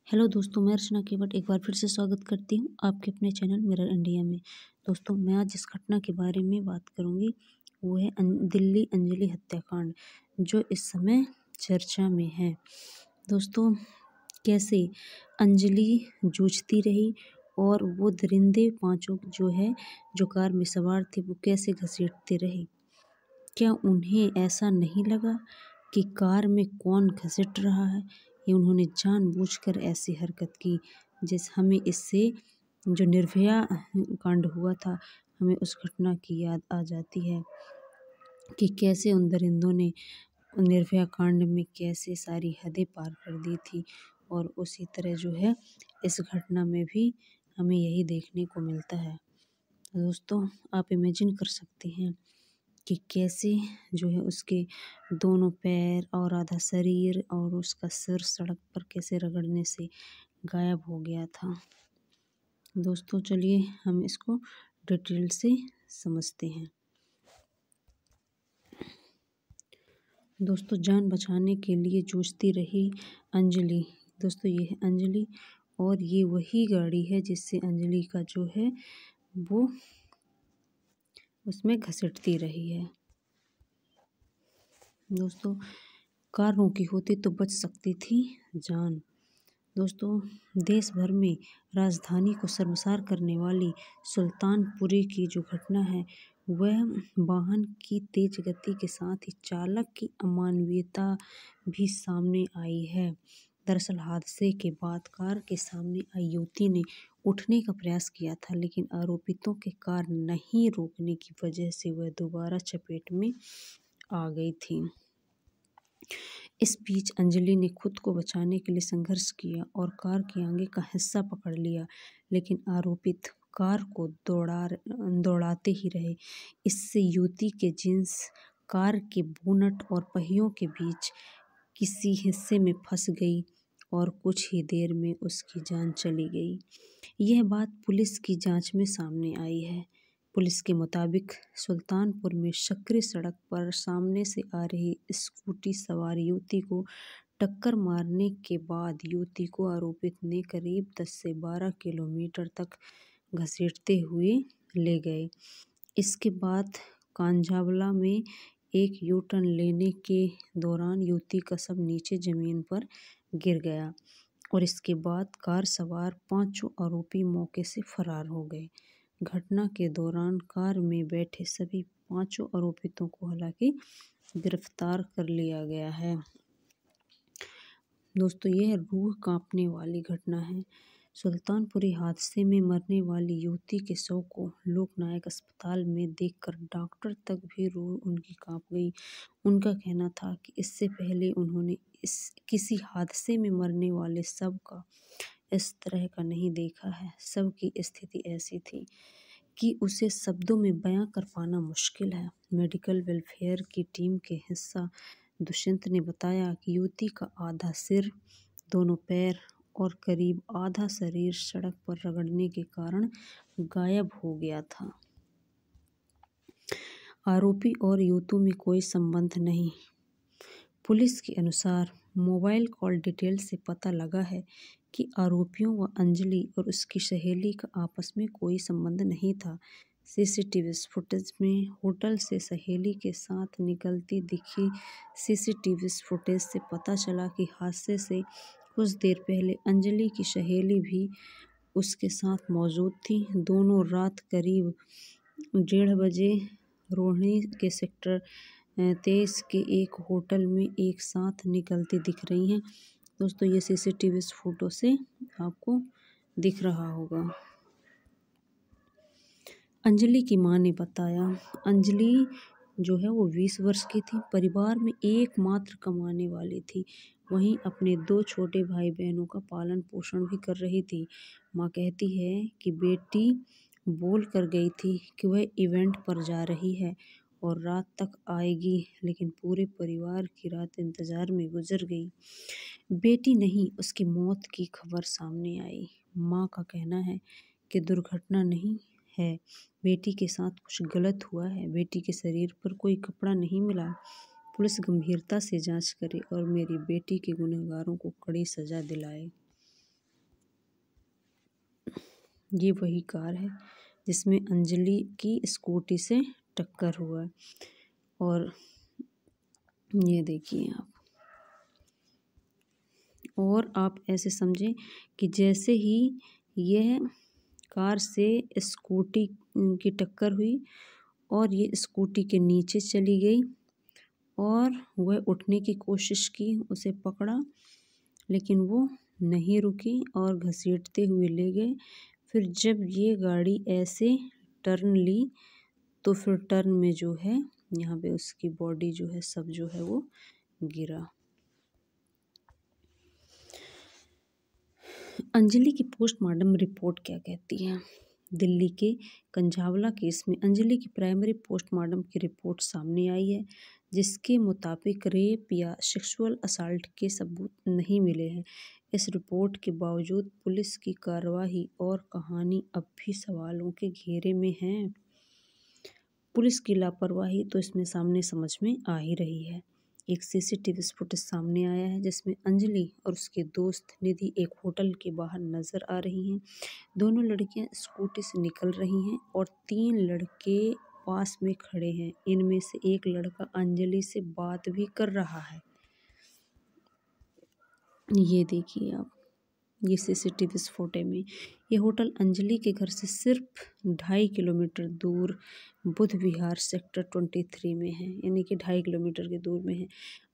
Hello दोस्तों, मैं अर्चना केवट एक बार फिर से स्वागत करती हूँ आपके अपने चैनल मिरर इंडिया में। दोस्तों, मैं आज जिस घटना के बारे में बात करूँगी वो है दिल्ली अंजलि हत्याकांड, जो इस समय चर्चा में है। दोस्तों, कैसे अंजलि जूझती रही और वो दरिंदे पांचों जो कार में सवार थे वो कैसे घसीटते रहे। क्या उन्हें ऐसा नहीं लगा कि कार में कौन घसीट रहा है, या उन्होंने जानबूझकर ऐसी हरकत की। जैसे हमें इससे जो निर्भया कांड हुआ था, हमें उस घटना की याद आ जाती है कि कैसे उन दरिंदों ने निर्भया कांड में कैसे सारी हदें पार कर दी थी। और उसी तरह इस घटना में भी हमें यही देखने को मिलता है। दोस्तों, आप इमेजिन कर सकते हैं कि कैसे उसके दोनों पैर और आधा शरीर और उसका सिर सड़क पर कैसे रगड़ने से गायब हो गया था। दोस्तों, चलिए हम इसको डिटेल से समझते हैं। दोस्तों, जान बचाने के लिए जूझती रही अंजलि। दोस्तों, ये है अंजलि और ये वही गाड़ी है जिससे अंजलि का वो उसमें घसीटती रही है। दोस्तों, कार रोकी होती तो बच सकती थी जान। दोस्तों, देश भर में राजधानी को शर्मसार करने वाली सुल्तानपुरी की जो घटना है वह वाहन की तेज गति के साथ ही चालक की अमानवीयता भी सामने आई है। दरअसल हादसे के बाद कार के सामने आई युवती ने उठने का प्रयास किया था, लेकिन आरोपितों के कार नहीं रोकने की वजह से वह दोबारा चपेट में आ गई थी। इस बीच अंजलि ने खुद को बचाने के लिए संघर्ष किया और कार के आगे का हिस्सा पकड़ लिया, लेकिन आरोपित कार को दौड़ाते ही रहे। इससे युवती के जींस कार के बोनट और पहियों के बीच किसी हिस्से में फंस गई और कुछ ही देर में उसकी जान चली गई। यह बात पुलिस की जांच में सामने आई है। पुलिस के मुताबिक सुल्तानपुर में सकरी सड़क पर सामने से आ रही स्कूटी सवार युवती को टक्कर मारने के बाद युवती को आरोपित ने करीब 10 से 12 किलोमीटर तक घसीटते हुए ले गए। इसके बाद कांझावला में एक यू टर्न लेने के दौरान युवती का शव नीचे जमीन पर गिर गया और इसके बाद कार सवार पांचों आरोपी मौके से फरार हो गए। घटना के दौरान कार में बैठे सभी पांचों आरोपितों को हालांकि गिरफ्तार कर लिया गया है। दोस्तों, यह रूह कांपने वाली घटना है। सुल्तानपुरी हादसे में मरने वाली युवती के शव को लोकनायक अस्पताल में देखकर डॉक्टर तक भी रूह उनकी कांप गई। उनका कहना था कि इससे पहले उन्होंने किसी हादसे में मरने वाले शव का इस तरह का नहीं देखा है। शव की स्थिति ऐसी थी कि उसे शब्दों में बयां कर पाना मुश्किल है। मेडिकल वेलफेयर की टीम के हिस्सा दुष्यंत ने बताया कि युवती का आधा सिर, दोनों पैर और करीब आधा शरीर सड़क पर रगड़ने के कारण गायब हो गया था। आरोपी और युवती में कोई संबंध नहीं। पुलिस के अनुसार मोबाइल कॉल डिटेल से पता लगा है कि आरोपियों व अंजलि और उसकी सहेली का आपस में कोई संबंध नहीं था। सीसीटीवी फुटेज में होटल से सहेली के साथ निकलती दिखी सीसीटीवी फुटेज से पता चला कि हादसे से कुछ देर पहले अंजलि की सहेली भी उसके साथ मौजूद थी। दोनों रात करीब 1:30 बजे रोहिणी के सेक्टर 23 के एक होटल में एक साथ निकलती दिख रही हैं। दोस्तों, ये सीसीटीवी फोटो से आपको दिख रहा होगा। अंजलि की मां ने बताया, अंजलि वो 20 वर्ष की थी, परिवार में एकमात्र कमाने वाली थी। वहीं अपने 2 छोटे भाई बहनों का पालन पोषण भी कर रही थी। मां कहती है कि बेटी बोल कर गई थी कि वह इवेंट पर जा रही है और रात तक आएगी, लेकिन पूरे परिवार की रात इंतजार में गुजर गई। बेटी नहीं, उसकी मौत की खबर सामने आई। मां का कहना है कि दुर्घटना नहीं है, बेटी के साथ कुछ गलत हुआ है। बेटी के शरीर पर कोई कपड़ा नहीं मिला। पुलिस गंभीरता से जांच करे और मेरी बेटी के गुनहगारों को कड़ी सजा दिलाए। ये वही कार है जिसमें अंजलि की स्कूटी से टक्कर हुआ है। और ये देखिए आप, और आप ऐसे समझें कि जैसे ही यह कार से स्कूटी की टक्कर हुई और ये स्कूटी के नीचे चली गई और वह उठने की कोशिश की, उसे पकड़ा लेकिन वो नहीं रुकी और घसीटते हुए ले गए। फिर जब ये गाड़ी ऐसे टर्न ली तो फिर टर्न में जो है यहाँ पे उसकी बॉडी जो है सब जो है वो गिरा। अंजलि की पोस्टमार्टम रिपोर्ट क्या कहती है? दिल्ली के कंझावला केस में अंजलि की प्राइमरी पोस्टमार्टम की रिपोर्ट सामने आई है, जिसके मुताबिक रेप या सेक्सुअल असॉल्ट के सबूत नहीं मिले हैं। इस रिपोर्ट के बावजूद पुलिस की कार्रवाई और कहानी अब भी सवालों के घेरे में है। पुलिस की लापरवाही तो इसमें सामने समझ में आ ही रही है। एक सीसीटीवी फुटेज सामने आया है जिसमें अंजलि और उसके दोस्त निधि एक होटल के बाहर नजर आ रही हैं। दोनों लड़कियां स्कूटी से निकल रही हैं और 3 लड़के पास में खड़े हैं। इनमें से एक लड़का अंजलि से बात भी कर रहा है। ये देखिए आप, ये सीसीटीवी फोटो में ये होटल अंजलि के घर से सिर्फ 2.5 किलोमीटर दूर बुध विहार सेक्टर 23 में है, यानी कि 2.5 किलोमीटर की दूर में है।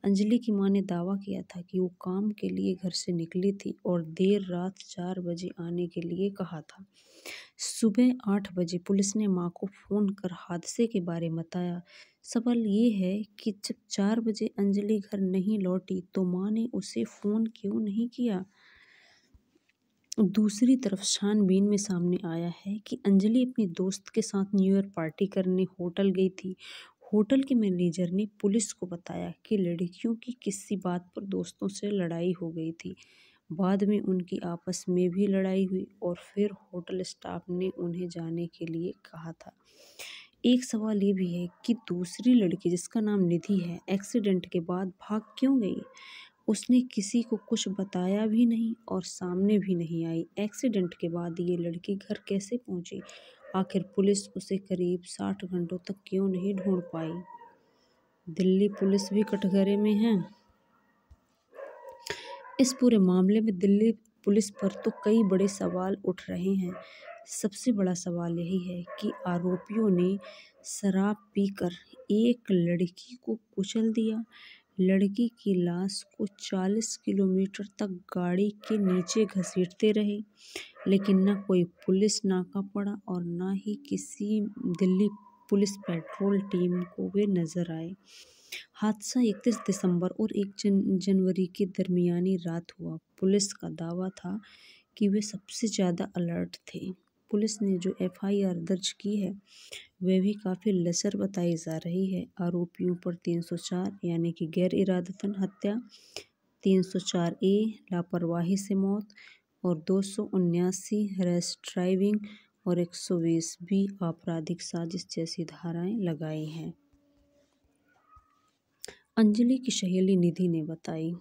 अंजलि की मां ने दावा किया था कि वो काम के लिए घर से निकली थी और देर रात 4 बजे आने के लिए कहा था। सुबह 8 बजे पुलिस ने मां को फोन कर हादसे के बारे में बताया। सवाल ये है कि जब 4 बजे अंजलि घर नहीं लौटी तो मां ने उसे फोन क्यों नहीं किया? दूसरी तरफ छानबीन में सामने आया है कि अंजलि अपनी दोस्त के साथ न्यू ईयर पार्टी करने होटल गई थी। होटल के मैनेजर ने पुलिस को बताया कि लड़कियों की किसी बात पर दोस्तों से लड़ाई हो गई थी। बाद में उनकी आपस में भी लड़ाई हुई और फिर होटल स्टाफ ने उन्हें जाने के लिए कहा था। एक सवाल ये भी है कि दूसरी लड़की जिसका नाम निधि है, एक्सीडेंट के बाद भाग क्यों गई? उसने किसी को कुछ बताया भी नहीं और सामने भी नहीं आई। एक्सीडेंट के बाद ये लड़की घर कैसे पहुंची? आखिर पुलिस उसे करीब 60 घंटों तक क्यों नहीं ढूंढ पाई? दिल्ली पुलिस भी कटघरे में है। इस पूरे मामले में दिल्ली पुलिस पर तो कई बड़े सवाल उठ रहे हैं। सबसे बड़ा सवाल यही है कि आरोपियों ने शराब पीकर एक लड़की को कुचल दिया। लड़की की लाश को 40 किलोमीटर तक गाड़ी के नीचे घसीटते रहे, लेकिन न कोई पुलिस नाका पड़ा और न ही किसी दिल्ली पुलिस पेट्रोल टीम को वे नजर आए। हादसा 31 दिसंबर और 1 जनवरी के दरमियानी रात हुआ। पुलिस का दावा था कि वे सबसे ज़्यादा अलर्ट थे। पुलिस ने जो एफआईआर दर्ज की है वह भी काफ़ी लचर बताई जा रही है। आरोपियों पर 304 यानी कि गैर इरादतन हत्या, 304 ए लापरवाही से मौत और 279 रैश ड्राइविंग और 120 बी आपराधिक साजिश जैसी धाराएं लगाई हैं। अंजलि की सहेली निधि ने बताई।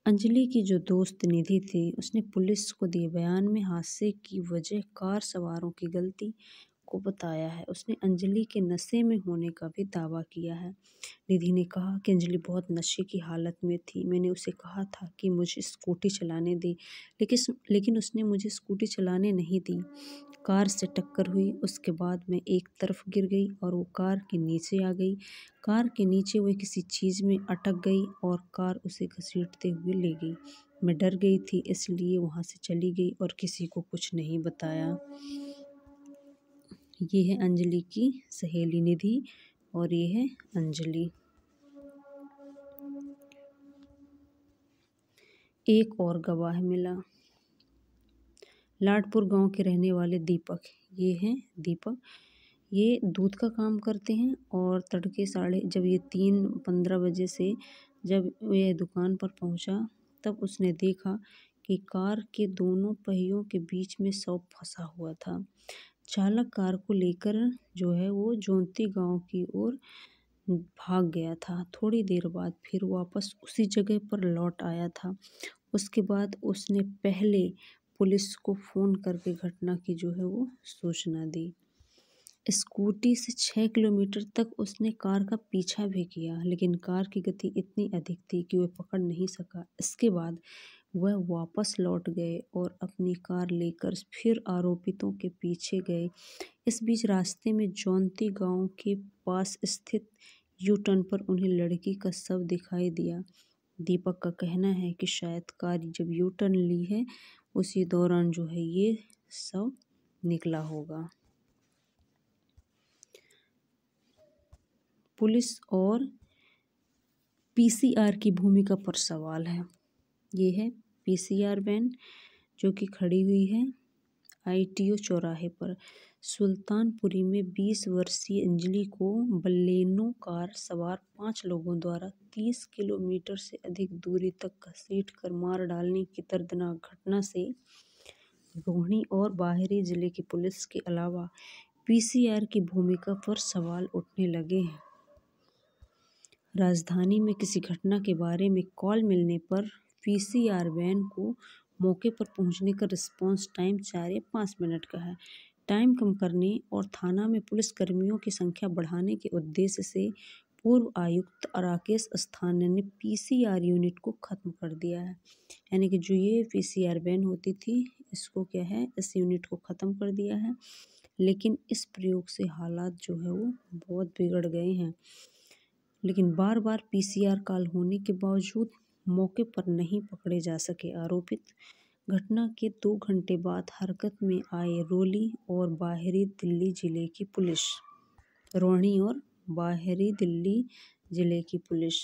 अंजलि की जो दोस्त निधि थी उसने पुलिस को दिए बयान में हादसे की वजह कार सवारों की गलती को बताया है। उसने अंजलि के नशे में होने का भी दावा किया है। निधि ने कहा कि अंजलि बहुत नशे की हालत में थी। मैंने उसे कहा था कि मुझे स्कूटी चलाने दे, लेकिन उसने मुझे स्कूटी चलाने नहीं दी। कार से टक्कर हुई, उसके बाद मैं एक तरफ गिर गई और वो कार के नीचे आ गई। कार के नीचे वो किसी चीज़ में अटक गई और कार उसे घसीटते हुए ले गई। मैं डर गई थी इसलिए वहाँ से चली गई और किसी को कुछ नहीं बताया। ये है अंजलि की सहेली निधि और ये है अंजलि। एक और गवाह मिला। लाडपुर गांव के रहने वाले दीपक, ये हैं दीपक, ये दूध का काम करते हैं और तड़के जब ये 3:15 बजे से जब ये दुकान पर पहुंचा तब उसने देखा कि कार के दोनों पहियों के बीच में शव फंसा हुआ था। चालक कार को लेकर जो है वो जोंती गांव की ओर भाग गया था। थोड़ी देर बाद फिर वापस उसी जगह पर लौट आया था। उसके बाद उसने पहले पुलिस को फ़ोन करके घटना की जो है वो सूचना दी। स्कूटी से 6 किलोमीटर तक उसने कार का पीछा भी किया, लेकिन कार की गति इतनी अधिक थी कि वह पकड़ नहीं सका। इसके बाद वह वापस लौट गए और अपनी कार लेकर फिर आरोपितों के पीछे गए। इस बीच रास्ते में जौनती गांव के पास स्थित यू टर्न पर उन्हें लड़की का शव दिखाई दिया। दीपक का कहना है कि शायद कार जब यू टर्न ली है उसी दौरान जो है ये शव निकला होगा। पुलिस और पीसीआर की भूमिका पर सवाल है। ये है पीसीआर वैन जो कि खड़ी हुई है आईटीओ चौराहे पर। सुल्तानपुरी में 20 वर्षीय अंजलि को बलेनो कार सवार 5 लोगों द्वारा 30 किलोमीटर से अधिक दूरी तक घसीटकर मार डालने की दर्दनाक घटना से रोहिणी और बाहरी जिले की पुलिस के अलावा पीसीआर की भूमिका पर सवाल उठने लगे हैं। राजधानी में किसी घटना के बारे में कॉल मिलने पर पीसीआर वैन को मौके पर पहुंचने का रिस्पांस टाइम 4 या 5 मिनट का है। टाइम कम करने और थाना में पुलिस कर्मियों की संख्या बढ़ाने के उद्देश्य से पूर्व आयुक्त राकेश अस्थाना ने पीसीआर यूनिट को खत्म कर दिया है। यानी कि जो ये पीसीआर वैन होती थी इसको क्या है, इस यूनिट को ख़त्म कर दिया है। लेकिन इस प्रयोग से हालात जो है वो बहुत बिगड़ गए हैं। लेकिन बार बार पीसीआर कॉल होने के बावजूद मौके पर नहीं पकड़े जा सके आरोपित। घटना के 2 घंटे बाद हरकत में आए रोली और बाहरी दिल्ली जिले की पुलिस। रोहिणी और बाहरी दिल्ली जिले की पुलिस।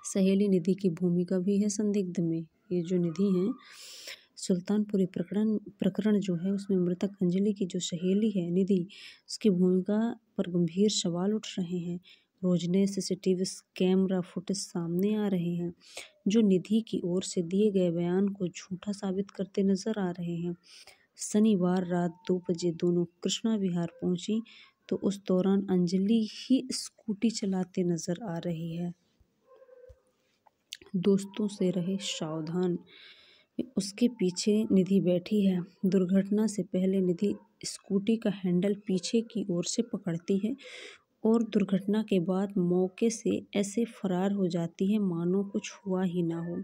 सहेली निधि की भूमिका भी है संदिग्ध में। ये जो निधि हैं, सुल्तानपुरी प्रकरण जो है उसमें मृतक अंजलि की जो सहेली है निधि, उसकी भूमिका पर गंभीर सवाल उठ रहे हैं। रोज नए सीसीटीवी कैमरा फुटेज सामने आ रहे हैं जो निधि की ओर से दिए गए बयान को झूठा साबित करते नजर आ रहे हैं। शनिवार रात 2 बजे दोनों कृष्णा विहार पहुंची तो उस दौरान अंजलि ही स्कूटी चलाते नजर आ रही है। दोस्तों से रहे सावधान, उसके पीछे निधि बैठी है। दुर्घटना से पहले निधि स्कूटी का हैंडल पीछे की ओर से पकड़ती है और दुर्घटना के बाद मौके से ऐसे फरार हो जाती है मानो कुछ हुआ ही ना हो।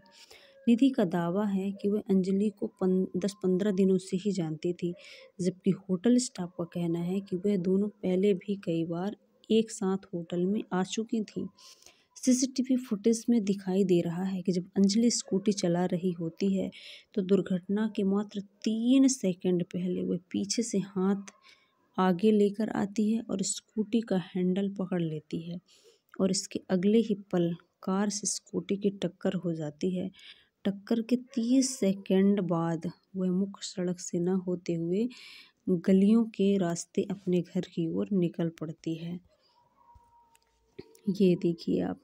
निधि का दावा है कि वह अंजलि को 10-15 दिनों से ही जानती थी, जबकि होटल स्टाफ का कहना है कि वह दोनों पहले भी कई बार एक साथ होटल में आ चुकी थी। सीसीटीवी फुटेज में दिखाई दे रहा है कि जब अंजलि स्कूटी चला रही होती है तो दुर्घटना के मात्र 3 सेकंड पहले वह पीछे से हाथ आगे लेकर आती है और स्कूटी का हैंडल पकड़ लेती है और इसके अगले ही पल कार से स्कूटी की टक्कर हो जाती है। टक्कर के 30 सेकंड बाद वह मुख्य सड़क से न होते हुए गलियों के रास्ते अपने घर की ओर निकल पड़ती है। ये देखिए आप,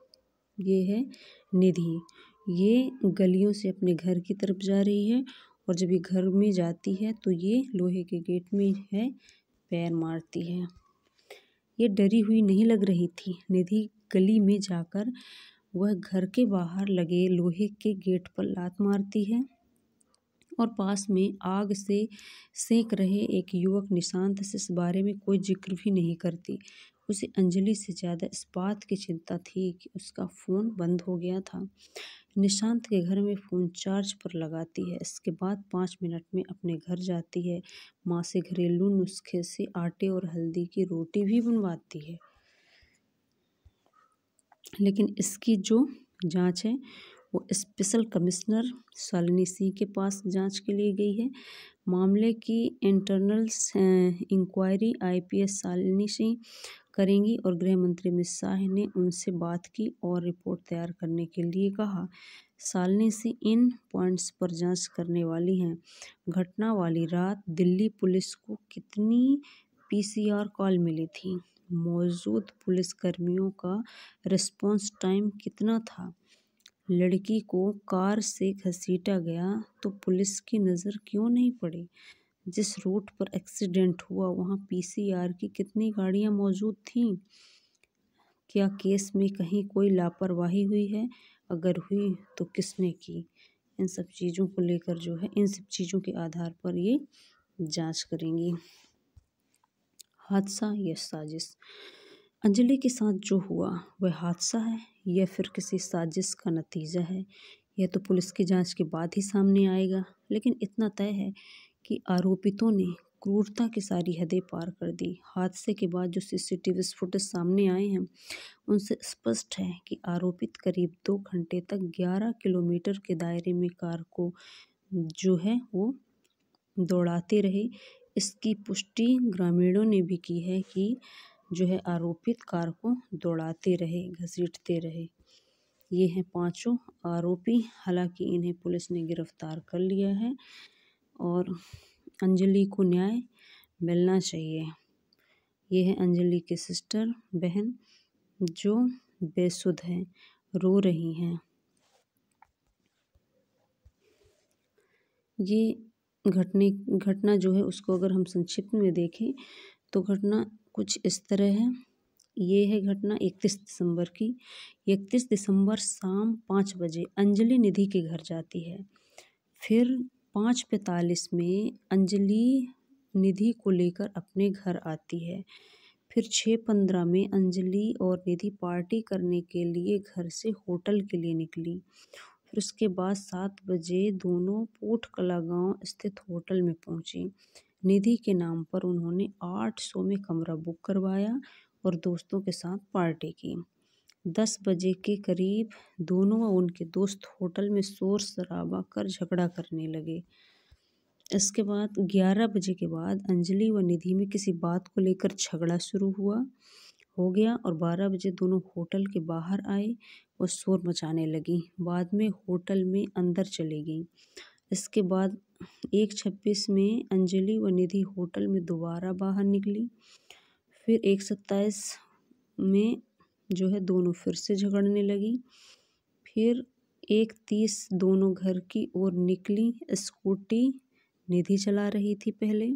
ये है निधि, ये गलियों से अपने घर की तरफ जा रही है और जब ये घर में जाती है तो ये लोहे के गेट में है पैर मारती है। ये डरी हुई नहीं लग रही थी। निधि गली में जाकर वह घर के बाहर लगे लोहे के गेट पर लात मारती है और पास में आग से सेंक रहे एक युवक निशांत से इस बारे में कोई जिक्र भी नहीं करती। उसे अंजलि से ज़्यादा इस बात की चिंता थी कि उसका फ़ोन बंद हो गया था। निशांत के घर में फ़ोन चार्ज पर लगाती है। इसके बाद 5 मिनट में अपने घर जाती है। माँ से घरेलू नुस्खे से आटे और हल्दी की रोटी भी बनवाती है। लेकिन इसकी जो जांच है वो स्पेशल कमिश्नर शालिनी सिंह के पास जांच के लिए गई है। मामले की internal inquiry IPS Shalini Singh करेंगी और गृह मंत्री अमित शाह ने उनसे बात की और रिपोर्ट तैयार करने के लिए कहा। शालिनी सिंह इन पॉइंट्स पर जांच करने वाली हैं। घटना वाली रात दिल्ली पुलिस को कितनी पीसीआर कॉल मिली थी? मौजूद पुलिसकर्मियों का रिस्पांस टाइम कितना था? लड़की को कार से घसीटा गया तो पुलिस की नज़र क्यों नहीं पड़ी? जिस रूट पर एक्सीडेंट हुआ वहाँ पीसीआर की कितनी गाड़ियाँ मौजूद थीं? क्या केस में कहीं कोई लापरवाही हुई है? अगर हुई तो किसने की? इन सब चीज़ों को लेकर जो है, इन सब चीज़ों के आधार पर ये जांच करेंगी। हादसा या साजिश? अंजलि के साथ जो हुआ वह हादसा है या फिर किसी साजिश का नतीजा है, यह तो पुलिस की जांच के बाद ही सामने आएगा। लेकिन इतना तय है कि आरोपितों ने क्रूरता की सारी हदें पार कर दी। हादसे के बाद जो सीसीटीवी फुटेज सामने आए हैं उनसे स्पष्ट है कि आरोपित करीब 2 घंटे तक 11 किलोमीटर के दायरे में कार को जो है वो दौड़ाते रहे। इसकी पुष्टि ग्रामीणों ने भी की है कि जो है आरोपित कार को दौड़ाते रहे, घसीटते रहे। ये हैं पांचों आरोपी। हालांकि इन्हें पुलिस ने गिरफ्तार कर लिया है और अंजलि को न्याय मिलना चाहिए। ये है अंजलि की सिस्टर, बहन, जो बेसुध हैं, रो रही हैं। ये घटना जो है उसको अगर हम संक्षिप्त में देखें तो घटना कुछ इस तरह है। ये है घटना 31 दिसंबर की। 31 दिसंबर शाम 5 बजे अंजलि निधि के घर जाती है। फिर 5:45 में अंजलि निधि को लेकर अपने घर आती है। फिर 6:15 में अंजलि और निधि पार्टी करने के लिए घर से होटल के लिए निकली। फिर उसके बाद 7 बजे दोनों पोटकला गांव स्थित होटल में पहुंची। निधि के नाम पर उन्होंने 800 में कमरा बुक करवाया और दोस्तों के साथ पार्टी की। 10 बजे के करीब दोनों व उनके दोस्त होटल में शोर शराबा कर झगड़ा करने लगे। इसके बाद 11 बजे के बाद अंजलि व निधि में किसी बात को लेकर झगड़ा शुरू हो गया और 12 बजे दोनों होटल के बाहर आए और शोर मचाने लगी। बाद में होटल में अंदर चली गई। इसके बाद 1:26 में अंजलि व निधि होटल में दोबारा बाहर निकली। फिर 1:27 में जो है दोनों फिर से झगड़ने लगी। फिर 1:30 दोनों घर की ओर निकली। स्कूटी निधि चला रही थी पहले।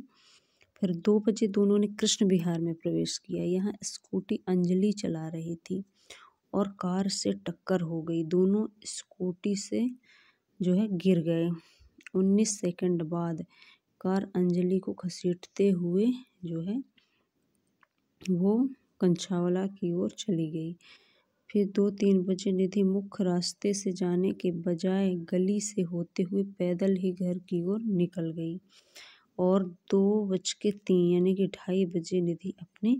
फिर 2 बजे दोनों ने कृष्ण विहार में प्रवेश किया। यहाँ स्कूटी अंजलि चला रही थी और कार से टक्कर हो गई। दोनों स्कूटी से जो है गिर गए। 19 सेकंड बाद कार अंजलि को घसीटते हुए जो है वो कंछावला की ओर चली गई। फिर 2-3 बजे निधि मुख्य रास्ते से जाने के बजाय गली से होते हुए पैदल ही घर की ओर निकल गई और 2:03 यानी कि 2:30 बजे निधि अपने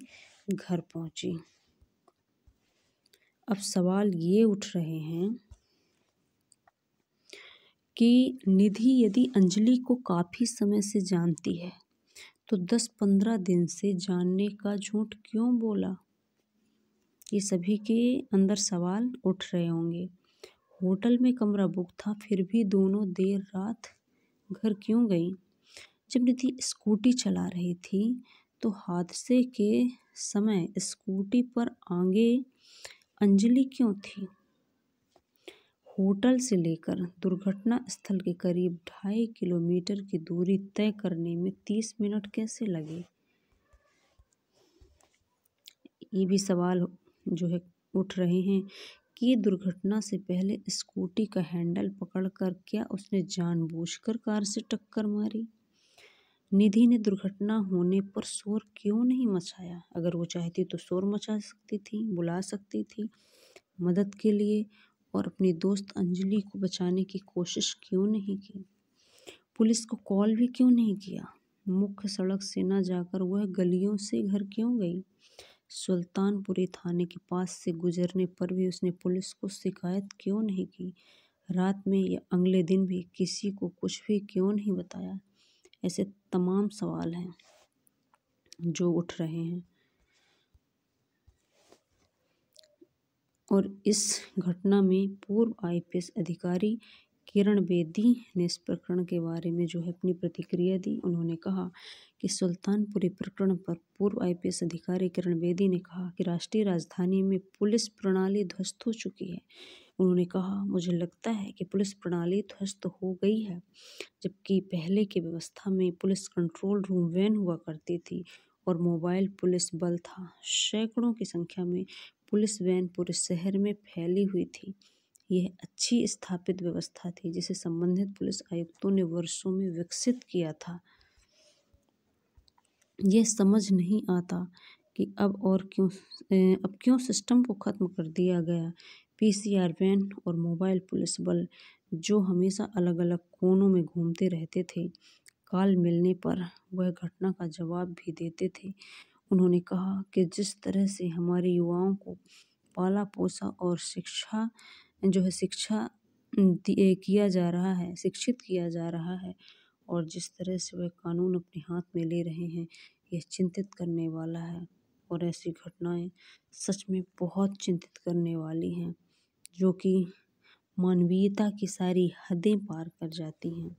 घर पहुंची। अब सवाल ये उठ रहे हैं कि निधि यदि अंजलि को काफ़ी समय से जानती है तो 10-15 दिन से जानने का झूठ क्यों बोला? ये सभी के अंदर सवाल उठ रहे होंगे। होटल में कमरा बुक था फिर भी दोनों देर रात घर क्यों गई? जब निधि स्कूटी चला रही थी तो हादसे के समय स्कूटी पर आगे अंजलि क्यों थी? होटल से लेकर दुर्घटना स्थल के करीब 2.5 किलोमीटर की दूरी तय करने में 30 मिनट कैसे लगे? ये भी सवाल जो है उठ रहे हैं कि दुर्घटना से पहले स्कूटी का हैंडल पकड़कर क्या उसने जानबूझकर कार से टक्कर मारी? निधि ने दुर्घटना होने पर शोर क्यों नहीं मचाया? अगर वो चाहती तो शोर मचा सकती थी, बुला सकती थी मदद के लिए और अपनी दोस्त अंजलि को बचाने की कोशिश क्यों नहीं की? पुलिस को कॉल भी क्यों नहीं किया? मुख्य सड़क से न जाकर वह गलियों से घर क्यों गई? सुल्तानपुरी थाने के पास से गुजरने पर भी उसने पुलिस को शिकायत क्यों नहीं की? रात में या अगले दिन भी किसी को कुछ भी क्यों नहीं बताया? ऐसे तमाम सवाल हैं जो उठ रहे हैं और इस घटना में पूर्व IPS अधिकारी किरण बेदी ने इस प्रकरण के बारे में जो है अपनी प्रतिक्रिया दी। उन्होंने कहा कि सुल्तानपुरी प्रकरण पर पूर्व IPS अधिकारी किरण बेदी ने कहा कि राष्ट्रीय राजधानी में पुलिस प्रणाली ध्वस्त हो चुकी है। उन्होंने कहा, मुझे लगता है कि पुलिस प्रणाली ध्वस्त हो गई है, जबकि पहले की व्यवस्था में पुलिस कंट्रोल रूम वैन हुआ करती थी और मोबाइल पुलिस बल था। सैकड़ों की संख्या में पुलिस वैन पूरे शहर में फैली हुई थी। यह अच्छी स्थापित व्यवस्था थी जिसे संबंधित पुलिस आयुक्तों ने वर्षों में विकसित किया था। यह समझ नहीं आता कि अब क्यों सिस्टम को खत्म कर दिया गया। पीसीआर वैन और मोबाइल पुलिस बल जो हमेशा अलग अलग कोनों में घूमते रहते थे, काल मिलने पर वह घटना का जवाब भी देते थे। उन्होंने कहा कि जिस तरह से हमारे युवाओं को पाला पोसा और शिक्षा किया जा रहा है, शिक्षित किया जा रहा है, और जिस तरह से वह कानून अपने हाथ में ले रहे हैं, यह चिंतित करने वाला है। और ऐसी घटनाएं सच में बहुत चिंतित करने वाली हैं, जो कि मानवीयता की सारी हदें पार कर जाती हैं।